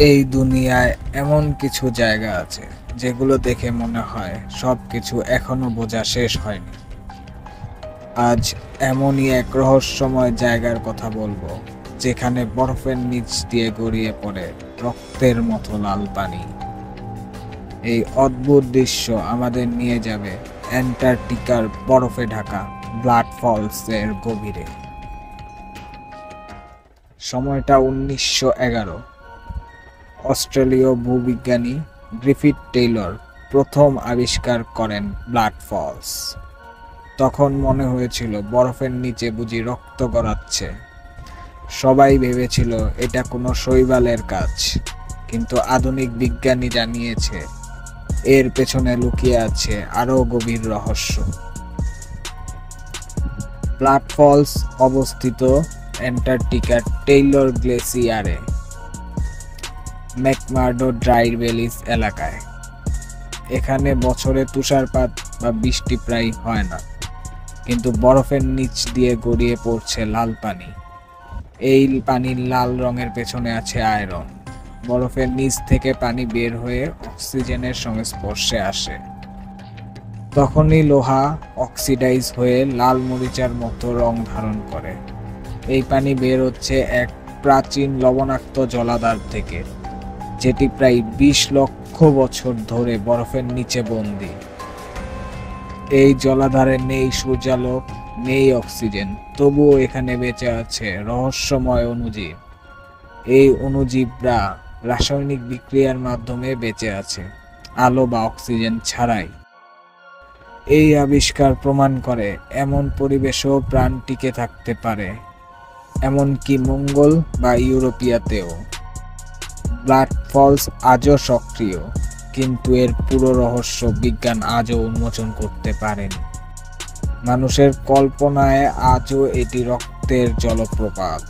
এই দুনিয়ায় এমন কিছু জায়গা আছে যেগুলো দেখে মনে হয় সবকিছু এখনো বোঝা শেষ হয়নি। আজ এমনই এক রহস্যময় জায়গার কথা বলবো, যেখানে বরফের নিচ দিয়ে গড়িয়ে পড়ে রক্তের মতো লাল পানি। এই অদ্ভুত দৃশ্য আমাদের নিয়ে যাবে অ্যান্টার্কটিকার বরফে ঢাকা ব্লাড ফলস এর গভীরে। সময়টা 1911। অস্ট্রেলীয় ভূবিজ্ঞানী গ্রিফিথ টেইলর প্রথম আবিষ্কার করেন ব্লাড ফলস। তখন মনে হয়েছিল বরফের নিচে বুঝি রক্ত গড়াচ্ছে। সবাই ভেবেছিল এটা কোনো শৈবালের কাজ, কিন্তু আধুনিক বিজ্ঞানী জানিয়েছে এর পেছনে লুকিয়ে আছে আরও গভীর রহস্য। ব্লাড ফলস অবস্থিত অ্যান্টার্কটিকার টেইলর গ্লেসিয়ারে ম্যাকমার্ডো ড্রাই ভ্যালিস এলাকায়। এখানে বছরে তুষারপাত বা বৃষ্টি প্রায় হয় না, কিন্তু বরফের নিচ দিয়ে গড়িয়ে পড়ছে লাল পানি। এই পানির লাল রঙের পেছনে আছে আয়রন। বরফের নিচ থেকে পানি বের হয়ে অক্সিজেনের সংস্পর্শে আসে। তখনই লোহা অক্সিডাইজ হয়ে লাল মরিচার মতো রং ধারণ করে। এই পানি বের হচ্ছে এক প্রাচীন লবণাক্ত জলাধার থেকে, যেটি প্রায় 20 লক্ষ বছর ধরে বরফের নিচে বন্দী। এই জলাধারে নেই সূর্যালোক, নেই অক্সিজেন, তবুও এখানে বেঁচে আছে রহস্যময় অণুজীব। এই অণুজীবরা রাসায়নিক বিক্রিয়ার মাধ্যমে বেঁচে আছে, আলো বা অক্সিজেন ছাড়াই। এই আবিষ্কার প্রমাণ করে এমন পরিবেশেও প্রাণ টিকে থাকতে পারে, এমনকি মঙ্গল বা ইউরোপিয়াতেও। ব্লাড ফলস আজও সক্রিয়, কিন্তু এর পুরো রহস্য বিজ্ঞান আজও উন্মোচন করতে পারেনি। মানুষের কল্পনায় আজও এটি রক্তের জলপ্রপাত,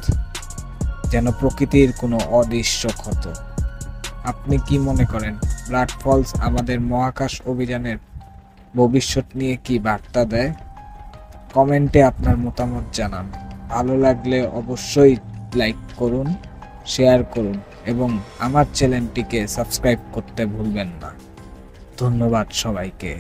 যেন প্রকৃতির কোনো অদৃশ্য ক্ষত। আপনি কি মনে করেন, ব্লাড ফলস আমাদের মহাকাশ অভিযানের ভবিষ্যৎ নিয়ে কি বার্তা দেয়? কমেন্টে আপনার মতামত জানান। ভালো লাগলে অবশ্যই লাইক করুন, শেয়ার করুন এবং আমার চ্যানেলটিকে সাবস্ক্রাইব করতে ভুলবেন না। ধন্যবাদ সবাইকে।